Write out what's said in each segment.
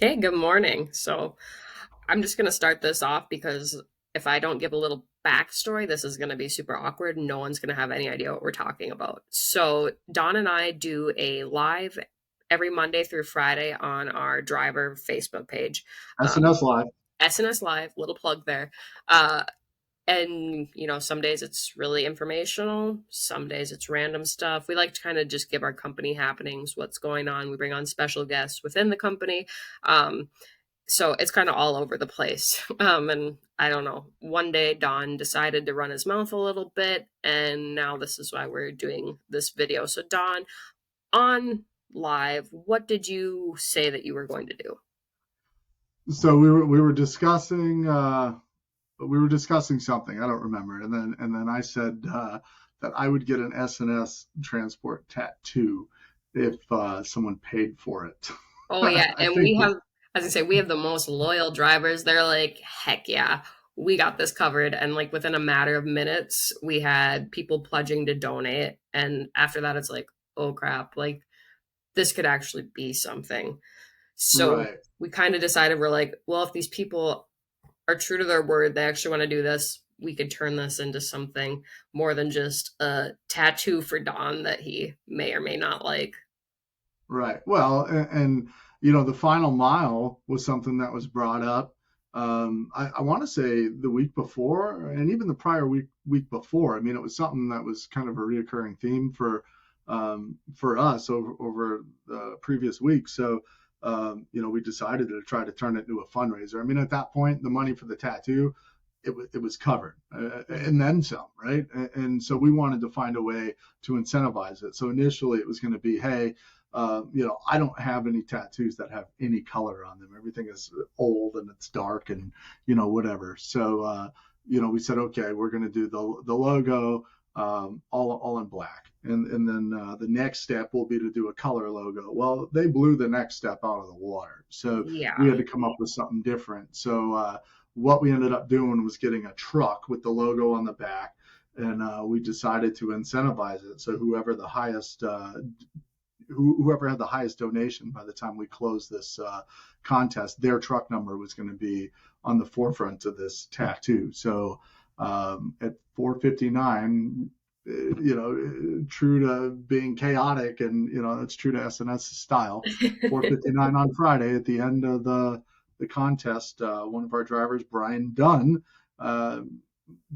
Okay, good morning. So I'm just going to start this off because if I don't give a little backstory, this is going to be super awkward. No one's going to have any idea what we're talking about. So Don and I do a live every Monday through Friday on our driver Facebook page. Um, SNS Live. SNS Live, little plug there. Uh, and some days it's really informational, some days it's random stuff. We like to kind of just give our company happenings, what's going on. We bring on special guests within the company. Um, so it's kind of all over the place. And I don't know, one day Don decided to run his mouth a little bit, and now this is why we're doing this video. So Don, on live, what did you say that you were going to do? So we were discussing something. I don't remember. And then I said that I would get an SNS transport tattoo if someone paid for it. Oh yeah, I and think we have, as I say, we have the most loyal drivers. They're like, heck yeah, we got this covered. And like within a matter of minutes, we had people pledging to donate. And after that, it's like, oh crap, like this could actually be something. So right. we kind of decided we're like, well, if these people are true to their word, they actually want to do this, we could turn this into something more than just a tattoo for Don that he may or may not like. Right. Well, and the final mile was something that was brought up. I want to say the week before, and even the prior week before. I mean, it was something that was kind of a reoccurring theme for us over the previous week. So, we decided to try to turn it into a fundraiser. I mean, at that point, the money for the tattoo, it was covered, and then some, right? And so we wanted to find a way to incentivize it. So initially, it was going to be, hey, I don't have any tattoos that have any color on them. Everything is old and it's dark and whatever. So we said, okay, we're going to do the logo all in black, and then the next step will be to do a color logo. Well, they blew the next step out of the water, so we Yeah. had to come up with something different. So what we ended up doing was getting a truck with the logo on the back. And we decided to incentivize it. So whoever had the highest donation by the time we closed this contest, their truck number was going to be on the forefront of this tattoo. So at 4:59, true to being chaotic, and it's true to SNS style. 4:59 on Friday, at the end of the contest, one of our drivers, Brian Dunn, uh,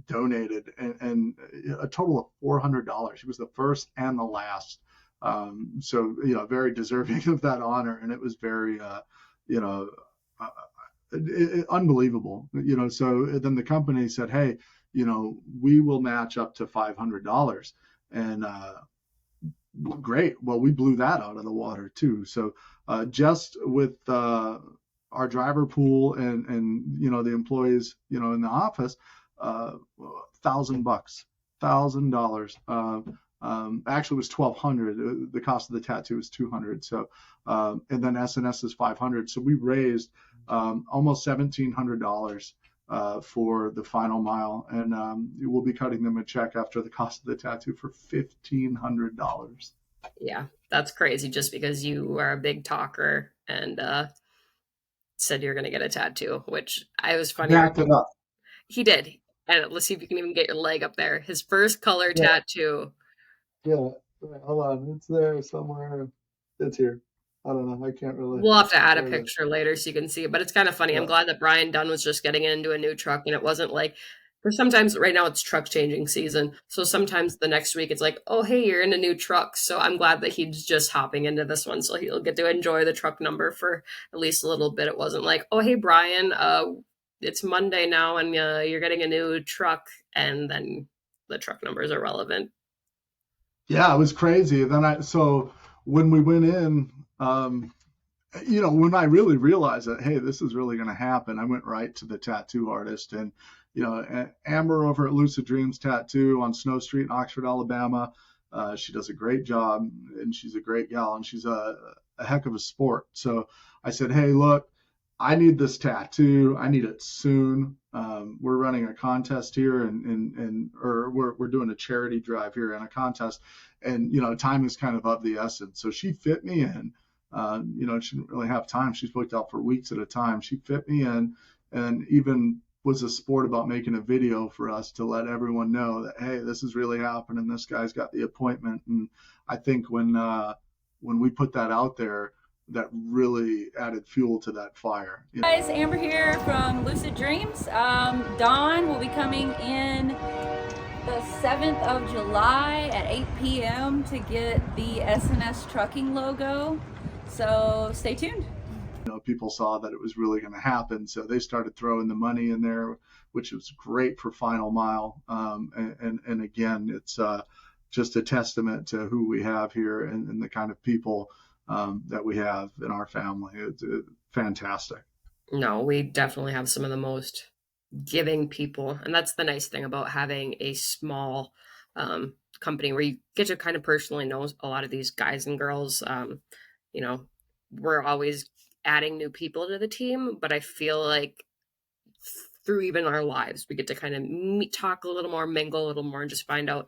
donated and a total of $400. He was the first and the last, so very deserving of that honor, and it was very you know uh, unbelievable. So then the company said, hey, we will match up to $500, and great. Well, we blew that out of the water too. So just with our driver pool and the employees in the office, $1,000, $1,000. Actually, it was 1,200. The cost of the tattoo was 200. So and then SNS is 500. So we raised almost $1,700 for the final mile, and we'll be cutting them a check after the cost of the tattoo for $1,500. Yeah, that's crazy just because you are a big talker and said you're going to get a tattoo, which I was funny. Backed it up. He did. And let's see if you can even get your leg up there. His first color Yeah, tattoo. yeah. Right, hold on, it's there somewhere. It's here. I don't know. I can't really. We'll have to add a There it is. picture later so you can see it. But it's kind of funny. I'm Yeah. glad that Brian Dunn was just getting into a new truck and it wasn't like, for sometimes right now it's truck changing season. So sometimes the next week it's like, oh, hey, you're in a new truck. So I'm glad that he's just hopping into this one. So he'll get to enjoy the truck number for at least a little bit. It wasn't like, oh, hey, Brian, it's Monday now and you're getting a new truck. And then the truck numbers are relevant. Yeah, it was crazy. So when we went in, when I really realized that, hey, this is really going to happen, I went right to the tattoo artist, and, Amber over at Lucid Dreams Tattoo on Snow Street in Oxford, Alabama. She does a great job, and she's a great gal, and she's a heck of a sport. So I said, hey, look, I need this tattoo. I need it soon. We're running a contest here, or we're doing a charity drive here and a contest, and time is kind of the essence. So she fit me in. She didn't really have time. She's booked out for weeks at a time. She fit me in, and even was a sport about making a video for us to let everyone know that, hey, this is really happening. This guy's got the appointment. And I think when we put that out there, that really added fuel to that fire. Guys, Amber here from Lucid Dreams. Dawn will be coming in the 7th of July at 8 p.m. to get the S&S Trucking logo. So stay tuned. People saw that it was really going to happen, so they started throwing the money in there, which was great for Final Mile. And again, it's just a testament to who we have here and the kind of people that we have in our family. It's fantastic. No, we definitely have some of the most giving people, and that's the nice thing about having a small company where you get to kind of personally know a lot of these guys and girls. We're always adding new people to the team, but I feel like through even our lives, we get to kind of talk a little more, mingle a little more, and just find out.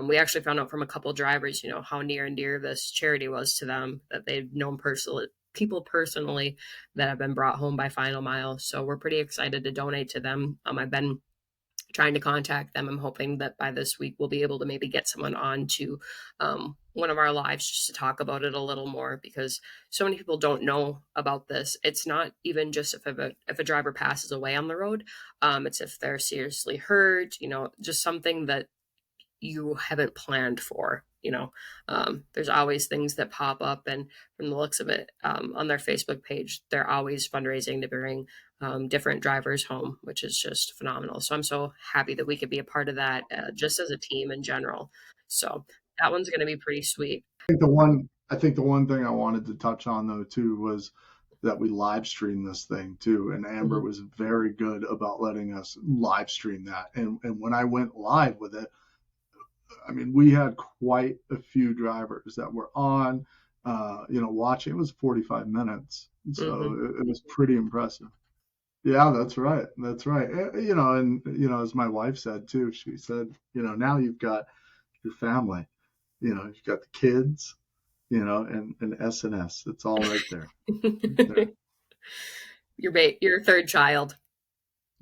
We actually found out from a couple drivers, how near and dear this charity was to them, that they've known people personally that have been brought home by Final Mile. So we're pretty excited to donate to them. I've been trying to contact them. I'm hoping that by this week we'll be able to maybe get someone on to one of our lives just to talk about it a little more, because so many people don't know about this. It's not even just if a driver passes away on the road. It's if they're seriously hurt, just something that you haven't planned for. There's always things that pop up, and from the looks of it, on their Facebook page, they're always fundraising to bring different drivers home, which is just phenomenal. So I'm so happy that we could be a part of that, just as a team in general. So that one's going to be pretty sweet. I think the one thing I wanted to touch on though too was that we live stream this thing too, and Amber was very good about letting us live stream that. And when I went live with it, I mean, we had quite a few drivers that were on, watching. It was 45 minutes, so it was pretty impressive. Yeah, that's right. That's right. As my wife said too, she said, now you've got your family, you've got the kids, and S&S. It's all right there. Your third child.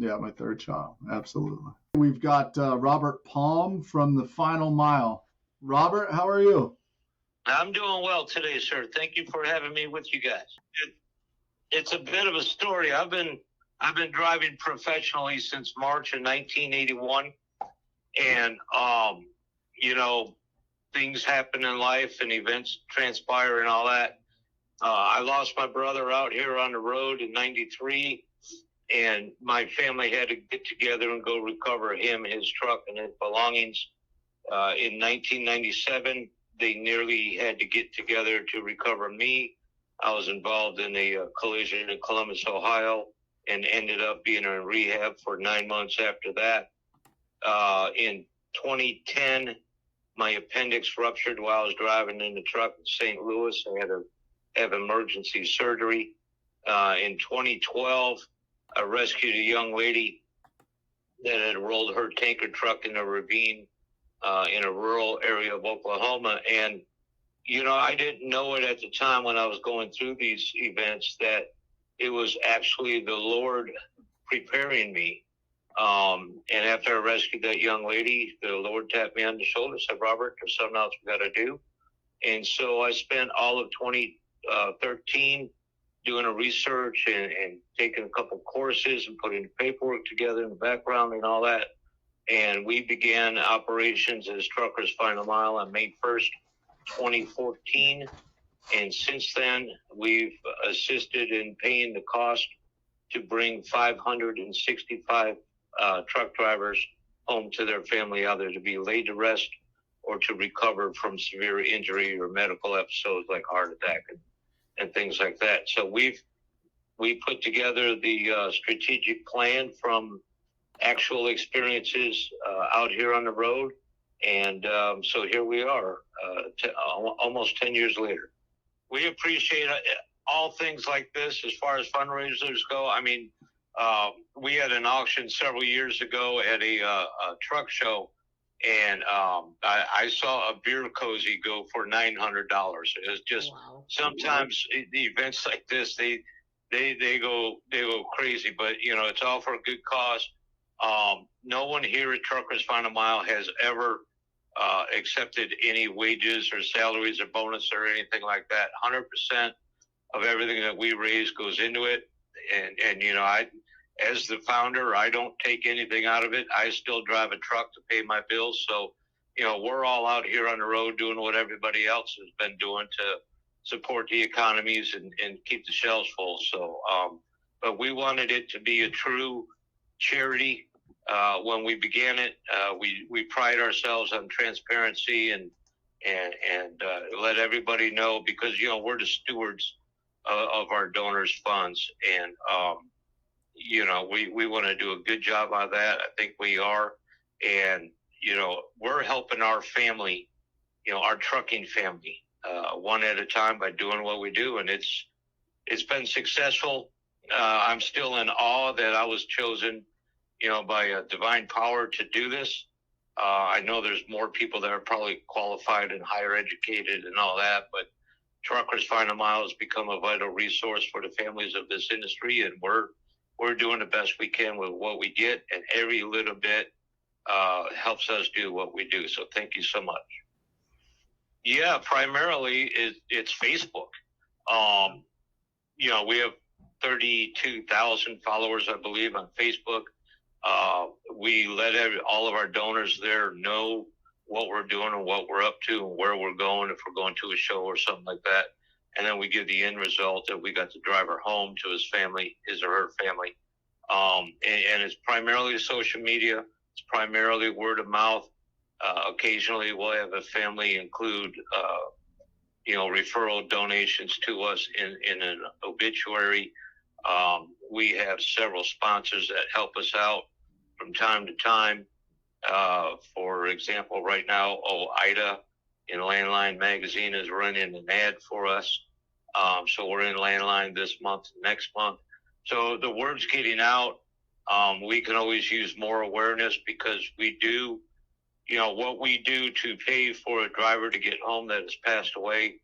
Yeah, my third child. Absolutely. We've got Robert Palm from the Final Mile. Robert, how are you? I'm doing well today, sir. Thank you for having me with you guys. It's a bit of a story. I've been driving professionally since March of 1981, and things happen in life and events transpire and all that. I lost my brother out here on the road in '93. And my family had to get together and go recover him, his truck, and his belongings. In 1997, they nearly had to get together to recover me. I was involved in a collision in Columbus, Ohio, and ended up being in rehab for 9 months after that. In 2010, my appendix ruptured while I was driving in the truck in St. Louis. I had to have emergency surgery. In 2012, I rescued a young lady that had rolled her tanker truck in a ravine in a rural area of Oklahoma. And, I didn't know it at the time when I was going through these events that it was actually the Lord preparing me. And after I rescued that young lady, the Lord tapped me on the shoulder, said, "Robert, there's something else we got to do." And so I spent all of 2013 doing a research and taking a couple courses and putting the paperwork together in the background and all that. And we began operations as Truckers Final Mile on May 1st, 2014. And since then, we've assisted in paying the cost to bring 565 truck drivers home to their family, either to be laid to rest or to recover from severe injury or medical episodes like heart attack and things like that. So we put together the strategic plan from actual experiences out here on the road. And so here we are, almost 10 years later. We appreciate all things like this as far as fundraisers go. I mean, we had an auction several years ago at a truck show And I saw a beer cozy go for $900. It was just Wow. sometimes the events like this, they go crazy, but it's all for a good cause. No one here at Truckers Find a Mile has ever accepted any wages or salaries or bonus or anything like that. 100% of everything that we raise goes into it. And I, as the founder, I don't take anything out of it. I still drive a truck to pay my bills. So, we're all out here on the road doing what everybody else has been doing to support the economies and keep the shelves full. So, but we wanted it to be a true charity. When we began it, we pride ourselves on transparency and let everybody know, because, we're the stewards of our donors' funds. And, we want to do a good job on that. I think we are. And, we're helping our family, our trucking family, one at a time by doing what we do. And it's been successful. I'm still in awe that I was chosen, by a divine power to do this. I know there's more people that are probably qualified and higher educated and all that, but Truckers Find a Mile has become a vital resource for the families of this industry, and we're doing the best we can with what we get, and every little bit helps us do what we do. So thank you so much. Yeah, primarily it's Facebook. We have 32,000 followers, I believe, on Facebook. We let all of our donors there know what we're doing and what we're up to and where we're going, if we're going to a show or something like that. And then we give the end result that we got the driver home to his family, his or her family. And it's primarily social media. It's primarily word of mouth. Occasionally we'll have a family include, referral donations to us in an obituary. We have several sponsors that help us out from time to time. For example, right now, Ida in Landline Magazine is running an ad for us. So we're in Landline this month, next month. So the word's getting out. We can always use more awareness, because we do, what we do to pay for a driver to get home that has passed away,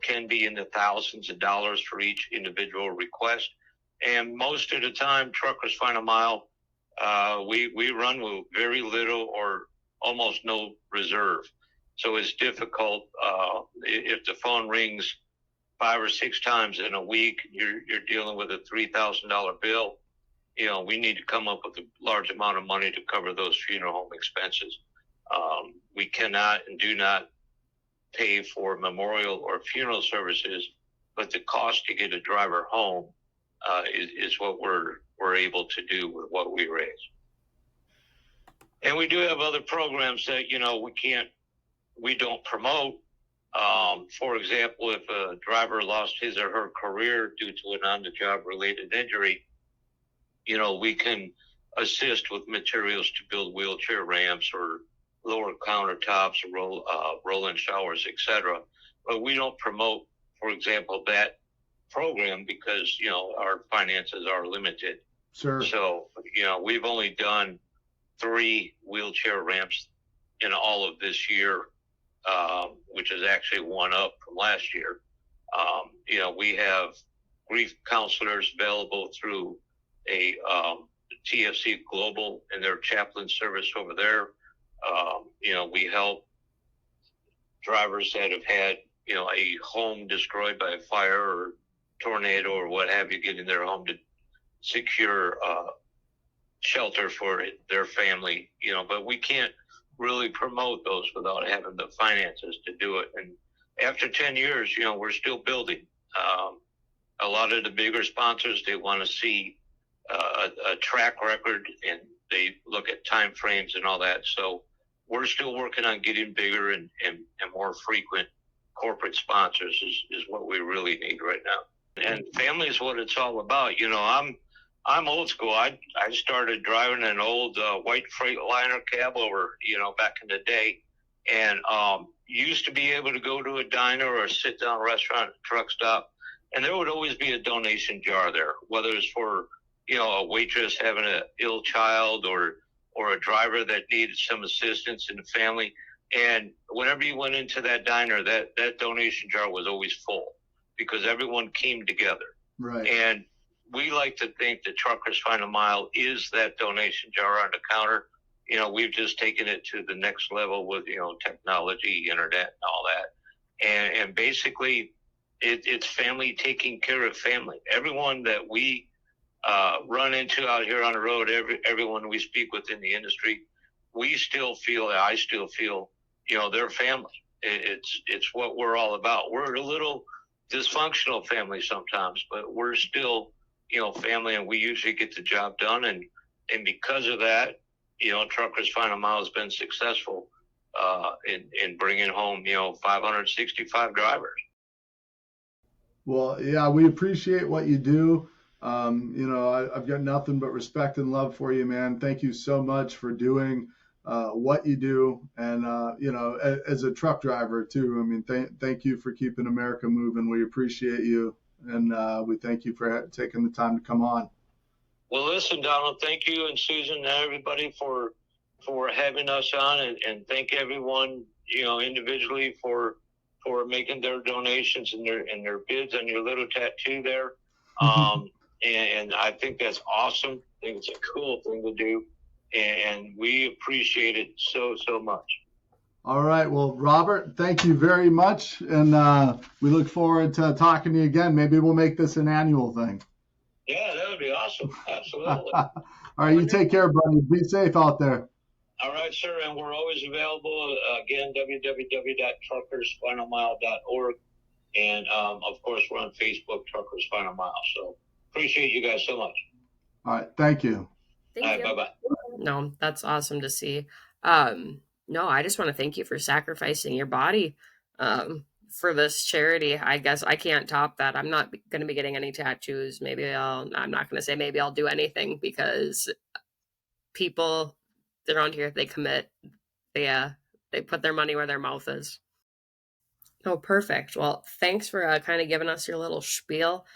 can be in the thousands of dollars for each individual request. And most of the time, Truckers Find a Mile, we run with very little or almost no reserve. So it's difficult. If the phone rings 5 or 6 times in a week, you're dealing with a $3,000 bill. We need to come up with a large amount of money to cover those funeral home expenses. We cannot and do not pay for memorial or funeral services, but the cost to get a driver home is what we're able to do with what we raise. And we do have other programs that, we don't promote. For example, if a driver lost his or her career due to an on-the-job related injury, we can assist with materials to build wheelchair ramps or lower countertops or roll-in showers, etc. But we don't promote, for example, that program because, our finances are limited. Sure. So, we've only done 3 wheelchair ramps in all of this year, which is actually one up from last year. We have grief counselors available through a TFC Global and their chaplain service over there. We help drivers that have had, a home destroyed by a fire or tornado or what have you, getting their home to secure shelter for their family, but we can't really promote those without having the finances to do it. And after 10 years, we're still building. A lot of the bigger sponsors, they want to see a track record, and they look at time frames and all that. So we're still working on getting bigger and more frequent corporate sponsors is what we really need right now. And family is what it's all about. I'm old school. I started driving an old white Freightliner cab over, back in the day, and used to be able to go to a diner or a sit-down restaurant, truck stop, and there would always be a donation jar there, whether it's for, a waitress having an ill child or or a driver that needed some assistance in the family. And whenever you went into that diner, that donation jar was always full because everyone came together. Right. And we like to think that Truckers Final Mile is that donation jar on the counter. You know, we've just taken it to the next level with, you know, technology, internet, and all that. And basically, it's family taking care of family. Everyone that we run into out here on the road, everyone we speak with in the industry, I still feel, you know, they're family. It's what we're all about. We're a little dysfunctional family sometimes, but we're still, you know, family, and we usually get the job done. And because of that, you know, Truckers Final Mile has been successful in bringing home, you know, 565 drivers. Well, yeah, we appreciate what you do. You know, I've got nothing but respect and love for you, man. Thank you so much for doing what you do. And, you know, as a truck driver too, I mean, thank you for keeping America moving. We appreciate you. And we thank you for taking the time to come on. Well, listen, Donald, thank you and Susan and everybody for having us on, and thank everyone, you know, individually for making their donations and their bids on your little tattoo there. And I think that's awesome. I think it's a cool thing to do, and we appreciate it so much. All right. Well, Robert, thank you very much. And we look forward to talking to you again. Maybe we'll make this an annual thing. Yeah, that would be awesome. Absolutely. All right. You take care, buddy. Be safe out there. All right, sir. And we're always available. Again, www.truckersfinalmile.org. And, of course, we're on Facebook, Truckers Final Mile. So appreciate you guys so much. All right. Thank you. Thank All right, you. bye-bye. No, that's awesome to see. No, I just want to thank you for sacrificing your body for this charity. I guess I can't top that. I'm not going to be getting any tattoos. I'm not going to say maybe I'll do anything, because people around here, they commit. They put their money where their mouth is. Oh, perfect. Well, thanks for kind of giving us your little spiel.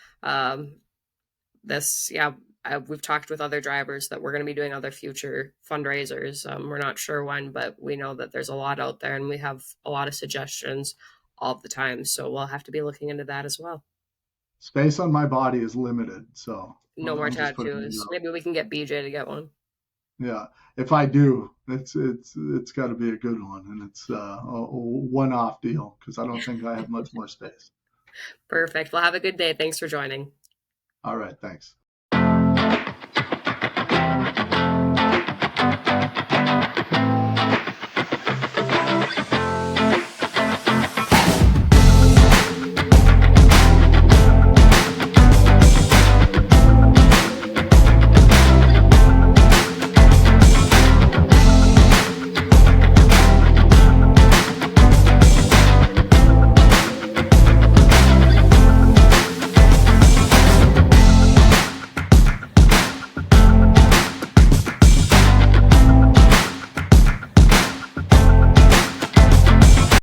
We've talked with other drivers that we're going to be doing other future fundraisers. We're not sure when, but we know that there's a lot out there, and we have a lot of suggestions all the time. So we'll have to be looking into that as well. Space on my body is limited, so no more tattoos. Maybe we can get BJ to get one. Yeah, if I do, it's got to be a good one, and it's a one-off deal, because I don't think I have much more space. Perfect. Well, have a good day. Thanks for joining. All right, thanks.